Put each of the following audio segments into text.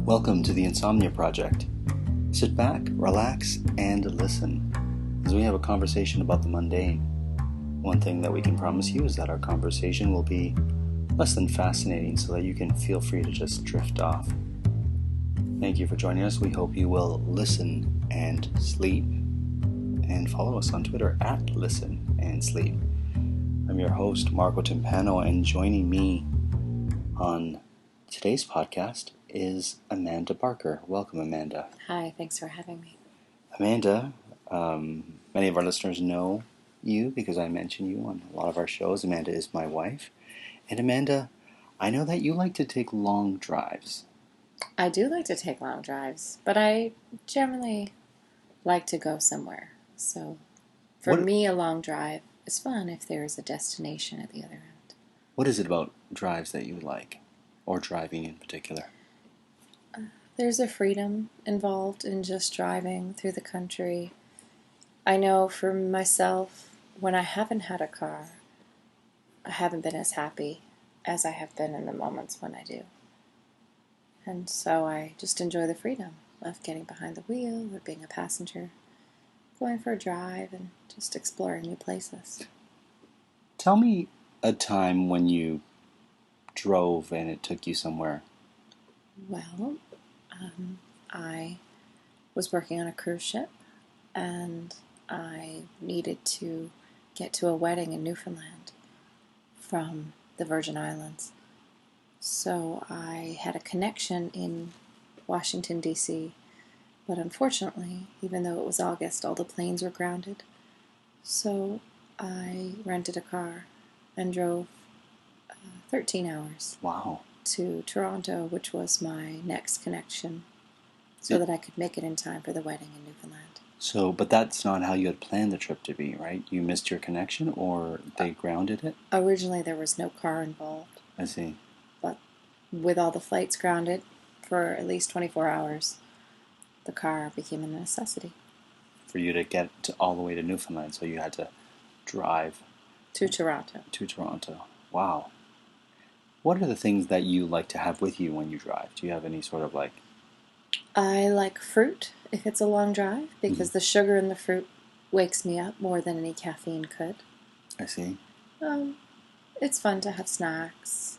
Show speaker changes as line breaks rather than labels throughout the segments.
Welcome to the Insomnia Project. Sit back, relax, and listen as we have a conversation about the mundane. One thing that we can promise you is that our conversation will be less than fascinating so that you can feel free to just drift off. Thank you for joining us. We hope you will listen and sleep, and follow us on Twitter at Listen and Sleep. I'm your host, Marco Timpano, and joining me on today's podcast is Amanda Barker. Welcome, Amanda.
Hi, thanks for having me.
Amanda, many of our listeners know you because I mention you on a lot of our shows. Amanda is my wife. And Amanda, I know that you like to take long drives.
I do like to take long drives, but I generally like to go somewhere. So for me, a long drive is fun if there is a destination at the other end.
What is it about drives that you like, or driving in particular?
There's a freedom involved in just driving through the country. I know for myself, when I haven't had a car, I haven't been as happy as I have been in the moments when I do. And so I just enjoy the freedom of getting behind the wheel or being a passenger, going for a drive and just exploring new places.
Tell me a time when you drove and it took you somewhere.
Well, I was working on a cruise ship and I needed to get to a wedding in Newfoundland from the Virgin Islands. So I had a connection in Washington, D.C., but unfortunately, even though it was August, all the planes were grounded. So I rented a car and drove 13 hours.
Wow.
To Toronto, which was my next connection, so that I could make it in time for the wedding in Newfoundland.
So, but that's not how you had planned the trip to be, right? You missed your connection, or they grounded it?
Originally, there was no car involved.
I see.
But with all the flights grounded for at least 24 hours, the car became a necessity.
For you to get all the way to Newfoundland, so you had to drive
to Toronto.
To Toronto. Wow. What are the things that you like to have with you when you drive? Do you have any sort of like...
I like fruit if it's a long drive, because the sugar in the fruit wakes me up more than any caffeine could.
I see.
It's fun to have snacks.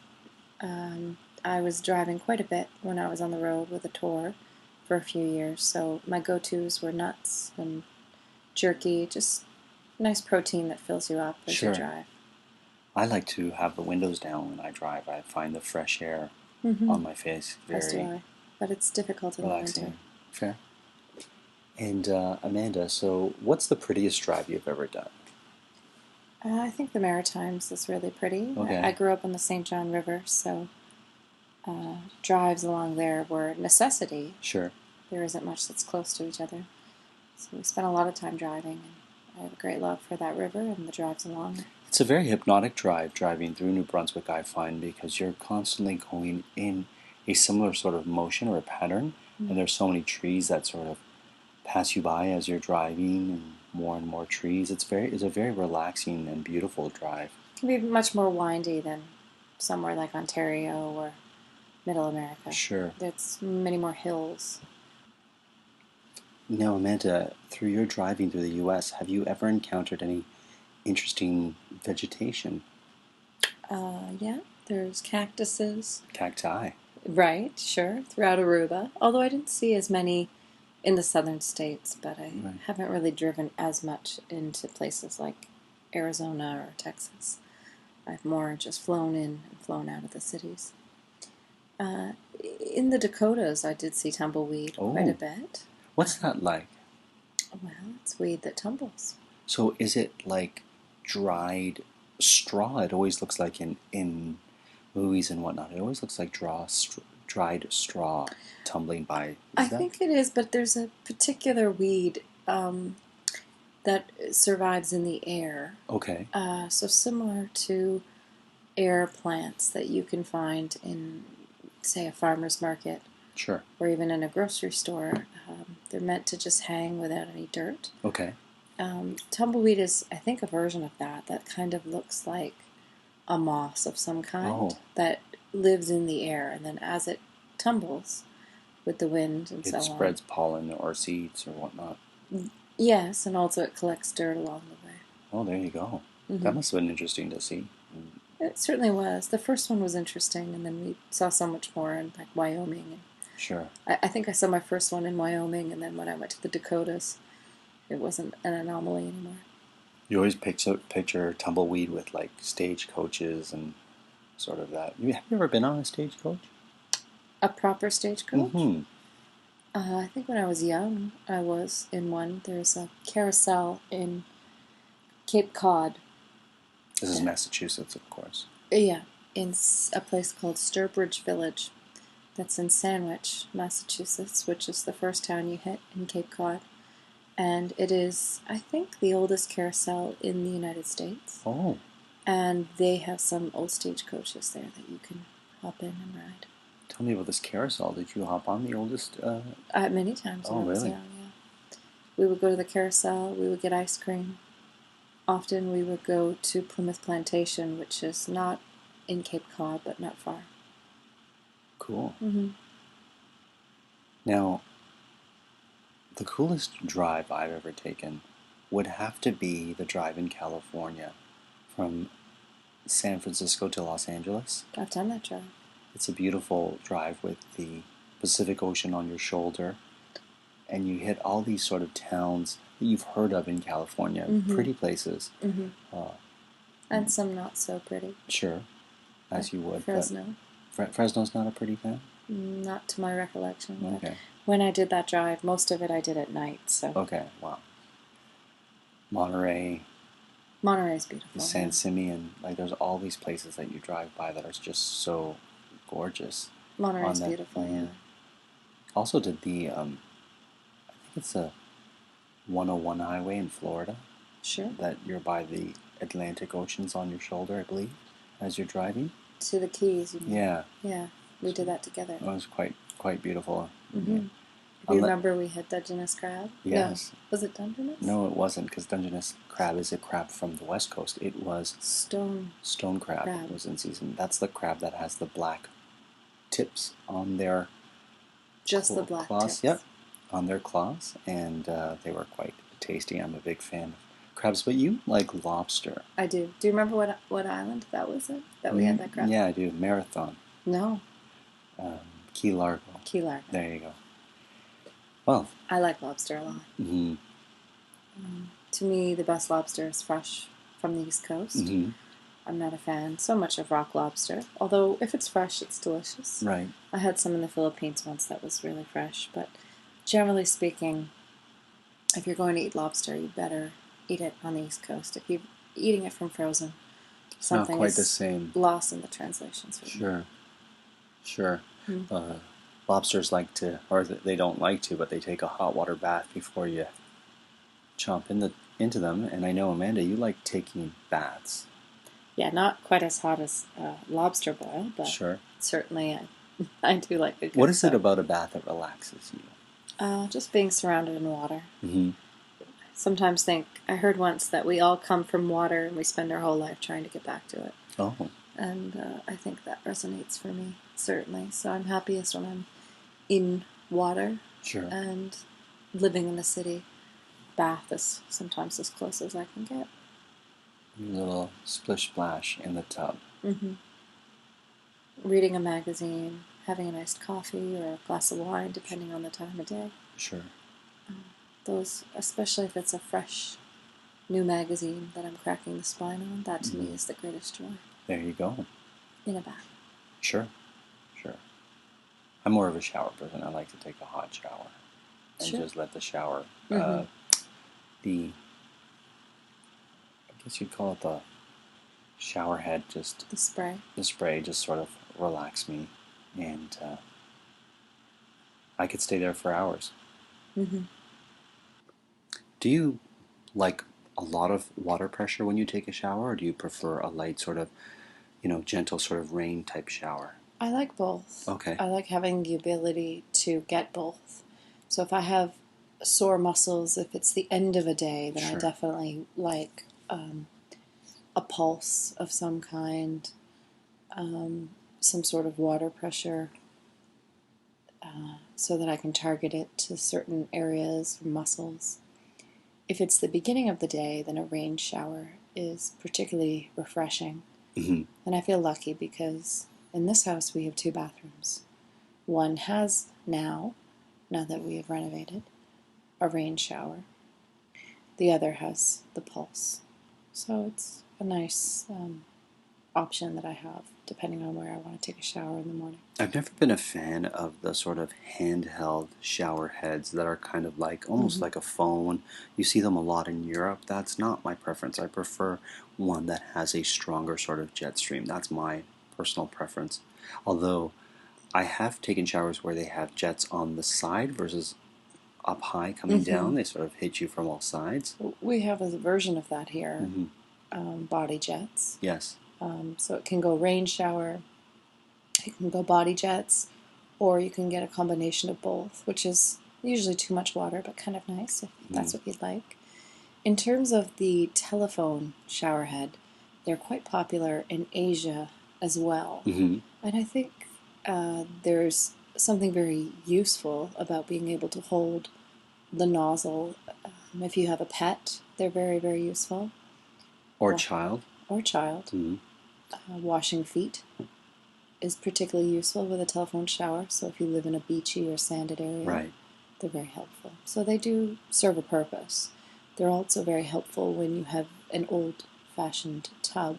I was driving quite a bit when I was on the road with a tour for a few years, so my go-tos were nuts and jerky, just nice protein that fills you up as you drive.
I like to have the windows down when I drive. I find the fresh air on my face very
as do I. But it's difficult in
relaxing.
the winter.
Fair. And Amanda, so what's the prettiest drive you've ever done?
I think the Maritimes is really pretty.
Okay.
I grew up on the St. John River, so drives along there were a necessity.
Sure.
There isn't much that's close to each other. So we spent a lot of time driving, and I have a great love for that river and the drives along it.
It's a very hypnotic drive, driving through New Brunswick, I find, because you're constantly going in a similar sort of motion or a pattern, and there's so many trees that sort of pass you by as you're driving, and more trees. It's a very relaxing and beautiful drive.
It can be much more windy than somewhere like Ontario or Middle America.
Sure.
It's many more hills.
Now, Amanda, through your driving through the U.S., have you ever encountered any interesting vegetation?
Yeah, there's cactuses.
Cacti.
Right, sure, throughout Aruba. Although I didn't see as many in the southern states, but I haven't really driven as much into places like Arizona or Texas. I've more just flown in and flown out of the cities. In the Dakotas, I did see tumbleweed quite a bit.
What's that like?
Well, it's weed that tumbles.
So is it like dried straw? It always looks like in movies and whatnot. It always looks like dried straw tumbling by.
I think it is, but there's a particular weed that survives in the air.
Okay.
So similar to air plants that you can find in, say, a farmer's market.
Sure.
Or even in a grocery store. They're meant to just hang without any dirt.
Okay.
Tumbleweed is, I think, a version of that kind of looks like a moss of some kind that lives in the air, and then as it tumbles, with the wind and so
It
on.
spreads pollen or seeds or whatnot.
Yes, and also it collects dirt along the way.
Oh, there you go.
Mm-hmm.
That must have been interesting to see.
It certainly was. The first one was interesting, and then we saw so much more in like Wyoming. And
Sure.
I think I saw my first one in Wyoming, and then when I went to the Dakotas, it wasn't an anomaly anymore.
You always picture tumbleweed with like stagecoaches and sort of that. Have you ever been on a stagecoach?
A proper stagecoach?
Mm-hmm.
I think when I was young, I was in one. There's a carousel in Cape Cod.
This is Massachusetts, of course.
Yeah, in a place called Sturbridge Village. That's in Sandwich, Massachusetts, which is the first town you hit in Cape Cod. And it is, I think, the oldest carousel in the United States.
Oh.
And they have some old stagecoaches there that you can hop in and ride.
Tell me about this carousel. Did you hop on the oldest?
Many times when I was
really?
young, yeah. We would go to the carousel, we would get ice cream. Often we would go to Plymouth Plantation, which is not in Cape Cod, but not far.
Cool.
Mm-hmm.
Now, the coolest drive I've ever taken would have to be the drive in California from San Francisco to Los Angeles.
I've done that drive.
It's a beautiful drive with the Pacific Ocean on your shoulder, and you hit all these sort of towns that you've heard of in California, pretty places.
Mm-hmm. And some not so pretty.
Sure, as you would.
Fresno.
But Fresno's not a pretty town?
Not to my recollection.
Okay.
When I did that drive, most of it I did at night. So.
Okay, wow. Monterey.
Monterey's beautiful.
San Simeon. Like, there's all these places that you drive by that are just so gorgeous.
Monterey's beautiful, yeah.
Also did the, I think it's a 101 highway in Florida.
Sure.
That you're by the Atlantic Ocean's on your shoulder, I believe, as you're driving.
To the Keys, you mean?
Yeah.
Yeah, we did that together.
It was quite beautiful.
Mm-hmm.
Yeah.
You remember we had Dungeness crab?
Yes.
No. Was it Dungeness?
No, it wasn't, because Dungeness crab is a crab from the West Coast. It was
Stone
crab. It was in season. That's the crab that has the black tips on their
the black
claws.
tips.
Yep, on their claws, and they were quite tasty. I'm a big fan of crabs, but you like lobster.
I do. Do you remember what island that was in? That we had that crab?
Yeah, I do. Marathon.
No.
Key Largo.
Key Largo.
There you go. Well,
I like lobster a lot.
Mm-hmm.
To me, the best lobster is fresh from the East Coast.
Mm-hmm.
I'm not a fan so much of rock lobster, although if it's fresh, it's delicious.
Right.
I had some in the Philippines once that was really fresh, but generally speaking, if you're going to eat lobster, you better eat it on the East Coast. If you're eating it from frozen, something
not quite
is
the same.
Lost in the translations.
Sure.
Mm-hmm.
Lobsters like to, or they don't like to, but they take a hot water bath before you chomp into them. And I know, Amanda, you like taking baths.
Yeah, not quite as hot as lobster boil, but
sure.
Certainly I do like a good
What is it about a bath that relaxes you?
Just being surrounded in water.
Mm-hmm.
Sometimes I heard once that we all come from water and we spend our whole life trying to get back to it.
Oh.
And I think that resonates for me, certainly. So I'm happiest when I'm in water.
Sure.
And living in the city. Bath is sometimes as close as I can get.
A little splish splash in the tub.
Mm-hmm. Reading a magazine, having an iced coffee or a glass of wine, depending on the time of day.
Sure.
Those, especially if it's a fresh, new magazine that I'm cracking the spine on, that to me is the greatest joy.
There you go.
In a bath.
Sure. I'm more of a shower person. I like to take a hot shower and just let the shower be. I guess you'd call it the shower head. Just
the spray. The
spray just sort of relax me, and I could stay there for hours.
Mm-hmm.
Do you like a lot of water pressure when you take a shower, or do you prefer a light sort of, gentle sort of rain type shower?
I like both.
Okay.
I like having the ability to get both. So if I have sore muscles, if it's the end of a day, then I definitely like a pulse of some kind, some sort of water pressure. so that I can target it to certain areas or muscles. If it's the beginning of the day, then a rain shower is particularly refreshing.
Mm-hmm.
And I feel lucky because in this house we have 2 bathrooms. One has now that we have renovated, a rain shower. The other has the pulse. So it's a nice option that I have depending on where I want to take a shower in the morning.
I've never been a fan of the sort of handheld shower heads that are kind of like almost like a phone. You see them a lot in Europe. That's not my preference. I prefer one that has a stronger sort of jet stream. That's my personal preference. Although I have taken showers where they have jets on the side versus up high coming down. They sort of hit you from all sides.
We have a version of that here,
Mm-hmm.
body jets.
Yes.
So it can go rain shower, it can go body jets, or you can get a combination of both, which is usually too much water, but kind of nice if that's what you'd like. In terms of the telephone shower head, they're quite popular in Asia as well.
Mm-hmm.
And I think there's something very useful about being able to hold the nozzle. If you have a pet, they're very, very useful.
Or child.
Or child.
Mm-hmm.
Washing feet is particularly useful with a telephone shower. So if you live in a beachy or sanded area,
Right.
they're very helpful. So they do serve a purpose. They're also very helpful when you have an old-fashioned tub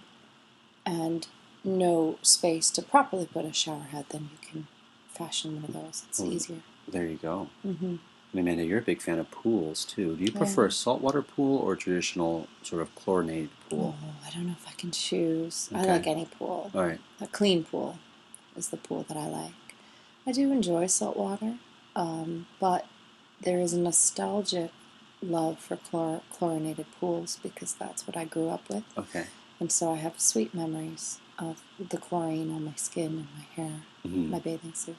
and no space to properly put a shower head. Then you can fashion one of those. It's easier.
There you go.
Mm-hmm.
And Amanda, you're a big fan of pools too. Do you prefer a saltwater pool or traditional sort of chlorinated pool?
Oh, I don't know if I can choose.
Okay.
I like any pool.
All right.
A clean pool is the pool that I like. I do enjoy salt water, but there is a nostalgic love for chlorinated pools because that's what I grew up with.
Okay.
And so I have sweet memories of the chlorine on my skin and my hair, my bathing suit.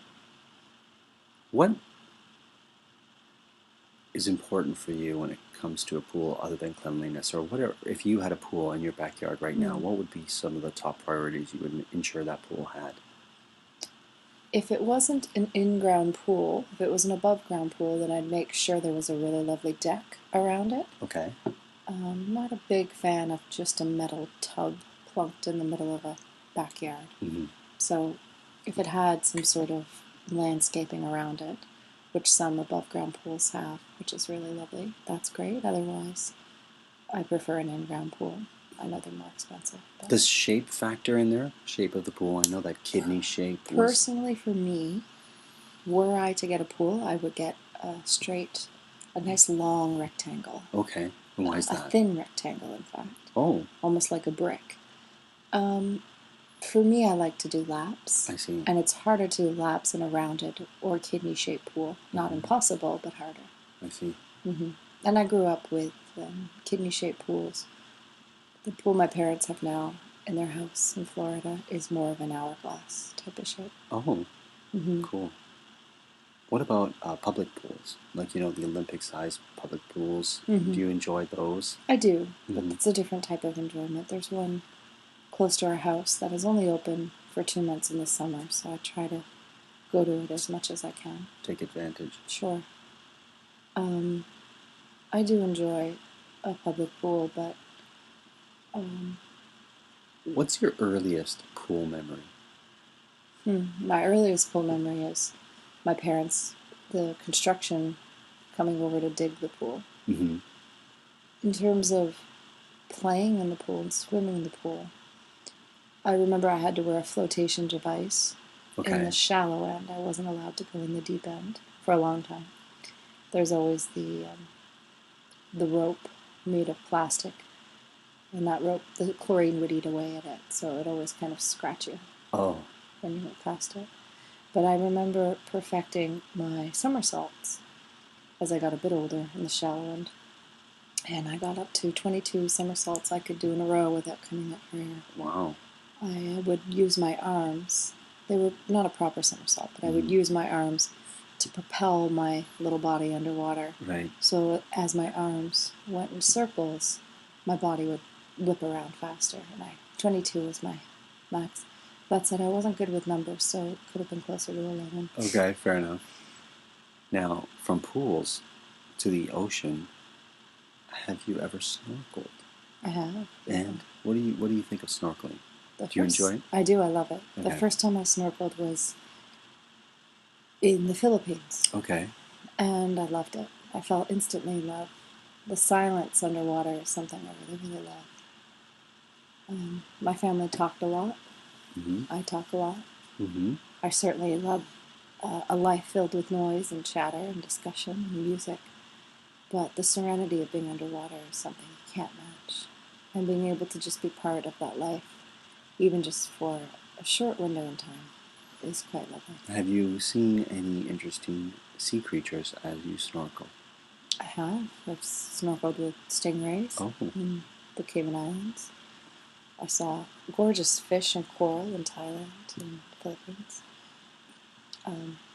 What is important for you when it comes to a pool other than cleanliness? Or whatever, if you had a pool in your backyard right now, what would be some of the top priorities you would ensure that pool had?
If it wasn't an in-ground pool, if it was an above-ground pool, then I'd make sure there was a really lovely deck around it.
Okay.
I'm not a big fan of just a metal tub plunked in the middle of a backyard.
Mm-hmm.
So if it had some sort of landscaping around it, which some above-ground pools have, which is really lovely, that's great. Otherwise, I prefer an in-ground pool. I know they're more expensive.
Does shape factor in there? Shape of the pool? I know that kidney shape.
Personally, for me, were I to get a pool, I would get a nice long rectangle.
Okay. And why is that?
A thin rectangle, in fact.
Oh.
Almost like a brick. For me, I like to do laps.
I see.
And it's harder to do laps in a rounded or kidney-shaped pool. Not impossible, but harder.
I see.
Mm-hmm. And I grew up with kidney-shaped pools. The pool my parents have now in their house in Florida is more of an hourglass type of shape.
Oh, cool. What about public pools? Like, the Olympic-sized public pools. Do you enjoy those?
I do, but it's a different type of enjoyment. There's one close to our house that is only open for 2 months in the summer, so I try to go to it as much as I can.
Take advantage.
Sure. I do enjoy a public pool, but...
What's your earliest pool memory?
My earliest pool memory is my parents, the construction, coming over to dig the pool.
Mm-hmm.
In terms of playing in the pool and swimming in the pool, I remember I had to wear a flotation device in the shallow end. I wasn't allowed to go in the deep end for a long time. There's always the rope made of plastic. And that rope, the chlorine would eat away at it, so it always kind of scratch you when you went past it. But I remember perfecting my somersaults as I got a bit older in the shallow end. And I got up to 22 somersaults I could do in a row without coming up for air.
Wow.
I would use my arms. They were not a proper somersault, but I would use my arms to propel my little body underwater.
Right.
So as my arms went in circles, my body would whip around faster, and 22 was my max. That said, I wasn't good with numbers, so it could have been closer to 11.
Okay, fair enough. Now, from pools to the ocean, have you ever snorkeled?
I have.
And what do you think of snorkeling? Do you enjoy it?
I do. I love it.
Okay.
The first time I snorkeled was in the Philippines.
Okay.
And I loved it. I fell instantly in love. The silence underwater is something I really, really love. My family talked a lot.
Mm-hmm.
I talk a lot.
Mm-hmm.
I certainly love a life filled with noise and chatter and discussion and music. But the serenity of being underwater is something you can't match. And being able to just be part of that life, even just for a short window in time, is quite lovely.
Have you seen any interesting sea creatures as you snorkel?
I have. I've snorkeled with stingrays in the Cayman Islands. I saw gorgeous fish and coral in Thailand and the Philippines.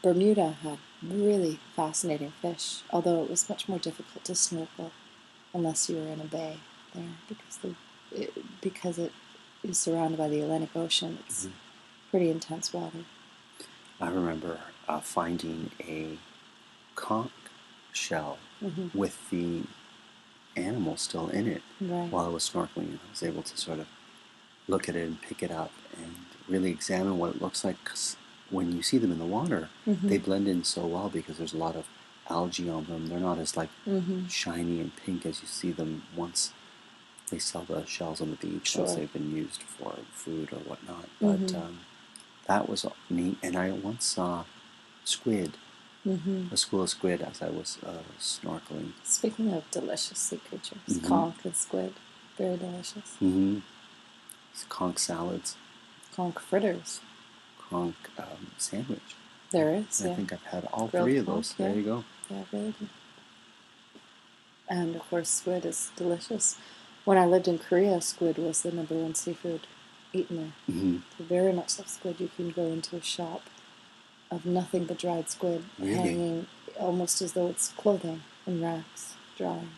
Bermuda had really fascinating fish, although it was much more difficult to snorkel unless you were in a bay there because it is surrounded by the Atlantic Ocean. It's pretty intense water.
I remember finding a conch shell with the animal still in it while I was snorkeling, and I was able to sort of look at it and pick it up and really examine what it looks like. 'Cause when you see them in the water, they blend in so well because there's a lot of algae on them. They're not as shiny and pink as you see them once they sell the shells on the beach, once they've been used for food or whatnot. But that was neat. And I once saw squid, a school of squid, as I was snorkeling.
Speaking of delicious sea creatures, conch and squid, very delicious.
Conch salads.
Conch fritters.
Conch sandwich.
There is,
I think I've had all
grilled
three of
conch,
those. There you go.
Yeah, really good. And of course, squid is delicious. When I lived in Korea, squid was the number one seafood eaten there. So very much love squid. You can go into a shop of nothing but dried squid, hanging almost as though it's clothing in racks, drying.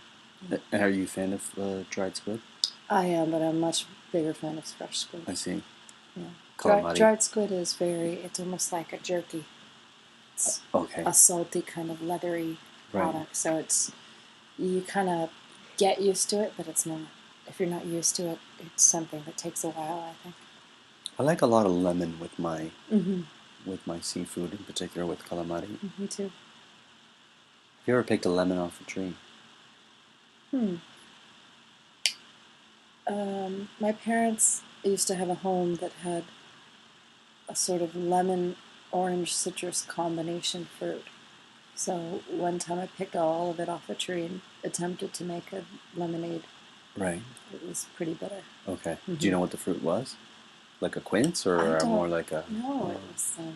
And are you a fan of dried squid?
I am, but I'm a much bigger fan of fresh squid.
I see.
Yeah. Dried squid is it's almost like a jerky. It's a salty kind of leathery product. So you kind of get used to it, but it's not. If you're not used to it, it's something that takes a while, I think.
I like a lot of lemon with my seafood, in particular with calamari.
Me too.
Have you ever picked a lemon off a tree?
My parents used to have a home that had a sort of lemon, orange, citrus combination fruit. So one time I picked all of it off a tree and attempted to make a lemonade.
Right.
It was pretty bitter.
Okay. Do you know what the fruit was? Like a quince or more like a...
No, it was... I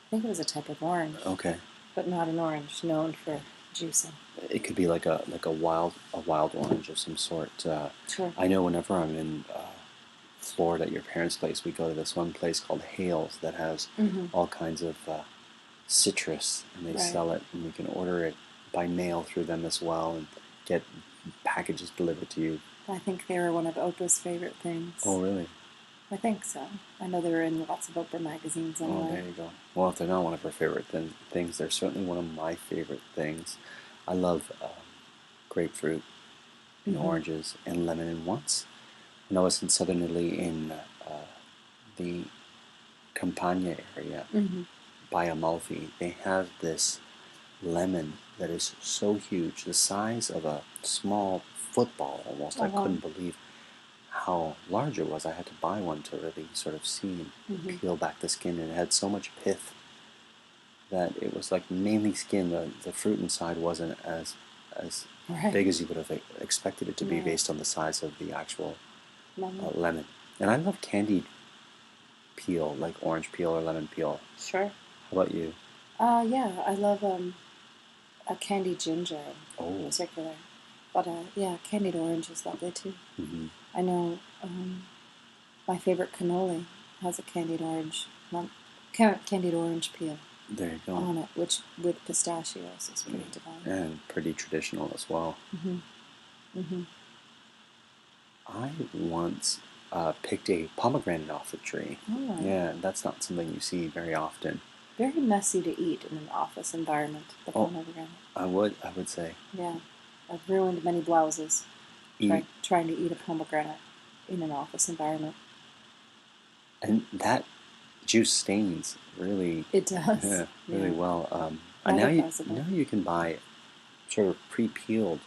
think it was a type of orange.
Okay.
But not an orange known for juicing.
It could be like a wild orange of some sort.
Sure.
I know whenever I'm in Florida at your parents' place, we go to this one place called Hales that has all kinds of citrus, and they sell it, and we can order it by mail through them as well and get packages delivered to you.
I think they were one of Oprah's favorite things.
Oh, really?
I think so. I know they were in lots of Oprah magazines anyway.
Oh, there you go. Well, if they're not one of her favorite things, they're certainly one of my favorite things. I love grapefruit and oranges and lemon. And once, when I was in southern Italy in the Campania area by Amalfi, they have this lemon that is so huge, the size of a small football almost. I couldn't believe how large it was. I had to buy one to really sort of see and peel back the skin, and it had so much pith that it was like mainly skin. The fruit inside wasn't as big as you would have expected it to be based on the size of the actual lemon. And I love candied peel, like orange peel or lemon peel.
Sure.
How about you?
Yeah, I love a candied ginger in particular. But candied orange is lovely too. I know my favorite cannoli has a candied orange peel.
There you go.
On it, which with pistachios is pretty divine.
And pretty traditional as well. I once picked a pomegranate off a tree.
Oh.
Yeah, that's not something you see very often.
very messy to eat in an office environment, the pomegranate.
I would say.
Yeah. I've ruined many blouses trying to eat a pomegranate in an office environment.
And that juice stains really.
It does.
Really well. Now you can buy sort of pre-peeled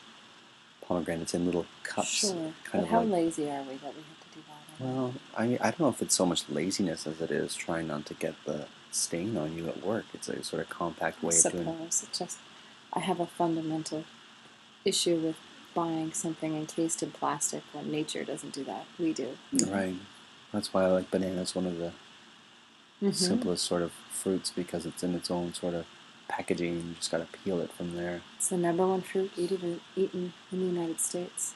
pomegranates in little cups.
Sure. But how lazy are we that we have to do that?
Well, I mean, I don't know if it's so much laziness as it is trying not to get the stain on you at work. It's a sort of compact way of doing it.
It's just, I have a fundamental issue with buying something encased in plastic when nature doesn't do that. We do.
Right. That's why I like bananas, one of the simplest sort of fruits, because it's in its own sort of packaging. You just got to peel it from there.
It's the number one fruit eaten in the United States.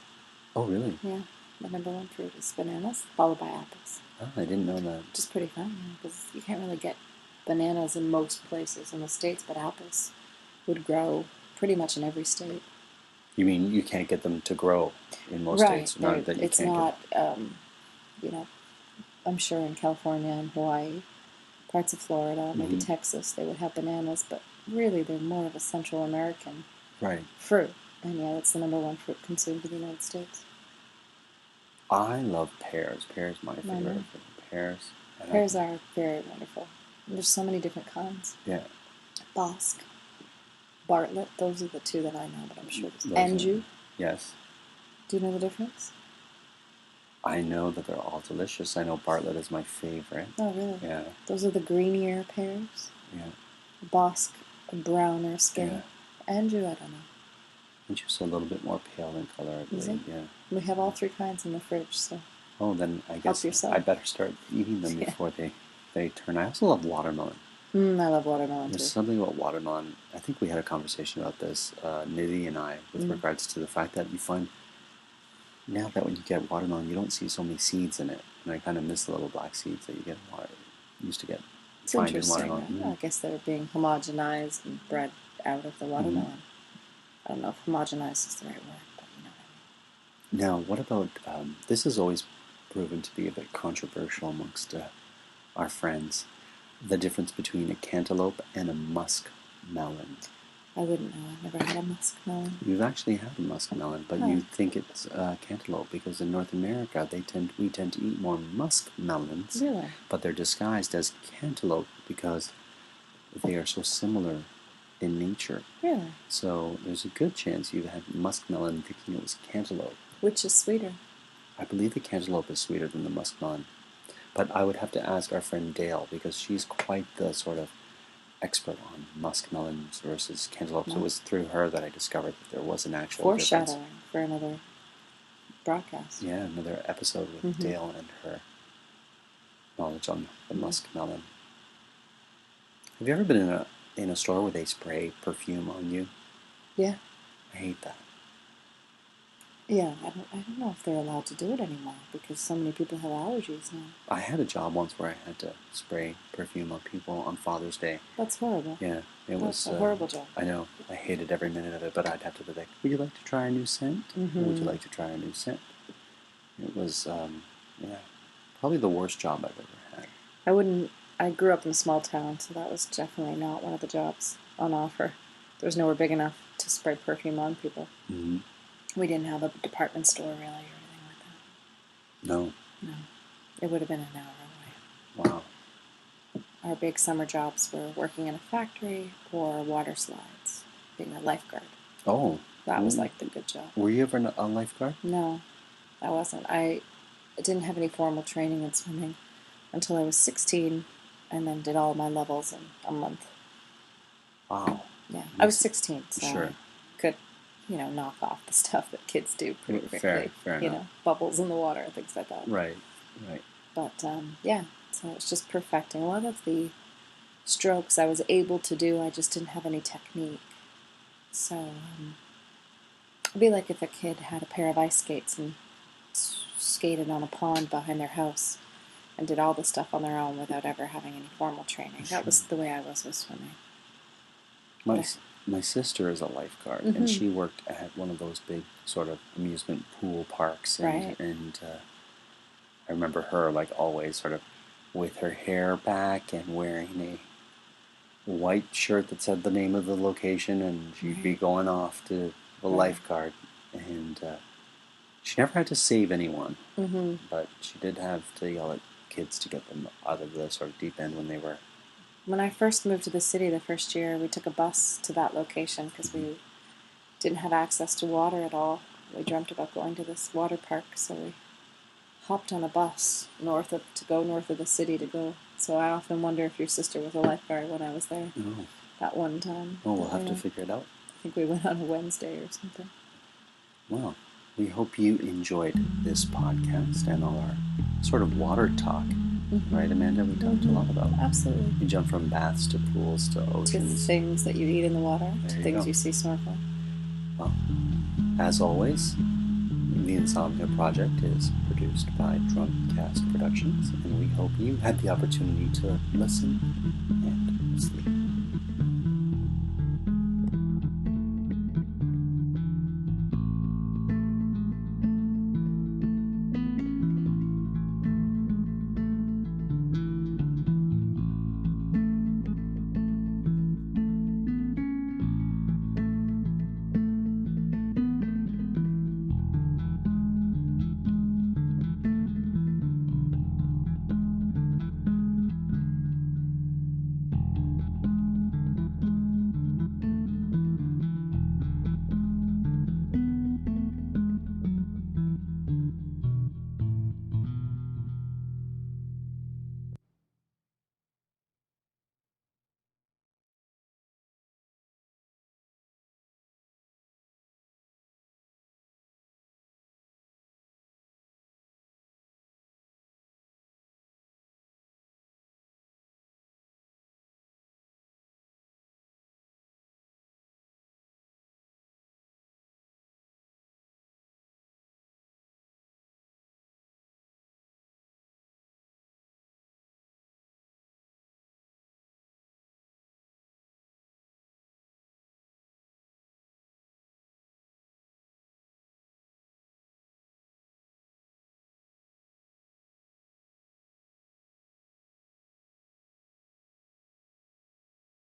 Oh, really?
Yeah. The number one fruit is bananas, followed by apples.
Oh, I didn't know that.
Which is pretty fun, because you can't really get bananas in most places in the States, but apples would grow pretty much in every state.
You mean you can't get them to grow in most states?
Right. It's not, I'm sure in California and Hawaii, parts of Florida, maybe Texas, they would have bananas, but really they're more of a Central American fruit. And yeah, that's the number one fruit consumed in the United States.
I love pears. Pears are my favorite. Pears.
Pears are very wonderful. There's so many different kinds.
Yeah.
Bosc, Bartlett, those are the two that I know, but I'm sure there's Anjou.
Yes.
Do you know the difference?
I know that they're all delicious. I know Bartlett is my favorite.
Oh, really?
Yeah.
Those are the greenier pears.
Yeah.
Bosc, a browner skin. Yeah. Anjou, I don't know.
Anjou's a little bit more pale in color, I believe. Is it? Yeah.
We have all three kinds in the fridge, so.
Oh, then I guess I better start eating them before they turn. I also love watermelon.
I love watermelon
There's something about watermelon. I think we had a conversation about this, Nidhi and I, with regards to the fact that you find now that when you get watermelon, you don't see so many seeds in it, and I kind of miss the little black seeds that you get used to get.
It's interesting. I guess they're being homogenized and bred out of the watermelon. I don't know if homogenized is the right word, but you know what I mean.
Now, what about this has always proven to be a bit controversial amongst our friends. The difference between a cantaloupe and a muskmelon.
I wouldn't know. I've never had a muskmelon.
You've actually had a muskmelon, but you think it's cantaloupe because in North America we tend to eat more muskmelons.
Really?
But they're disguised as cantaloupe because they are so similar in nature.
Really?
So there's a good chance you've had muskmelon thinking it was cantaloupe.
Which is sweeter?
I believe the cantaloupe is sweeter than the muskmelon. But I would have to ask our friend Dale, because she's quite the sort of expert on muskmelons versus cantaloupe. So it was through her that I discovered that there was an actual difference.
Foreshadowing for another broadcast.
Yeah, another episode with Dale and her knowledge on the muskmelon. Have you ever been in a store where they spray perfume on you?
Yeah.
I hate that.
Yeah, I don't know if they're allowed to do it anymore because so many people have allergies now.
I had a job once where I had to spray perfume on people on Father's Day.
That's horrible.
Yeah,
That's a horrible job.
I know. I hated every minute of it, but I'd have to be like, would you like to try a new scent? Would you like to try a new scent? It was, probably the worst job I've ever had.
I grew up in a small town, so that was definitely not one of the jobs on offer. There was nowhere big enough to spray perfume on people. Mm-hmm. We didn't have a department store really or anything like that.
No.
No. It would have been an hour
away. Wow.
Our big summer jobs were working in a factory or water slides, being a lifeguard.
Oh.
That was like the good job.
Were you ever a lifeguard?
No, I wasn't. I didn't have any formal training in swimming until I was 16 and then did all my levels in a month.
Wow.
Yeah. I was 16, so
sure.
I could knock off the stuff that kids do pretty quickly.
Fair enough.
Bubbles in the water, things like that.
Right.
But, so it's just perfecting. A lot of the strokes I was able to do, I just didn't have any technique. So, it'd be like if a kid had a pair of ice skates and skated on a pond behind their house and did all the stuff on their own without ever having any formal training. That was the way I was with swimming.
My sister is a lifeguard, and she worked at one of those big sort of amusement pool parks. And I remember her, like, always sort of with her hair back and wearing white shirt that said the name of the location, and she'd be going off to the lifeguard. And she never had to save anyone, but she did have to yell at kids to get them out of the sort of deep end when they were...
When I first moved to the city the first year, we took a bus to that location because we didn't have access to water at all. We dreamt about going to this water park, so we hopped on a bus to go north of the city to go. So I often wonder if your sister was a lifeguard when I was there that one time.
Oh, we'll have to figure it out.
I think we went on a Wednesday or something.
Well, we hope you enjoyed this podcast and all our sort of water talk. Right, Amanda? We talked a lot about...
Absolutely.
We jumped from baths to pools to oceans.
To things that you eat in the water, to things you see snorkeling.
Well, as always, the Insomnia Project is produced by Drunkcast Productions, and we hope you had the opportunity to listen and sleep.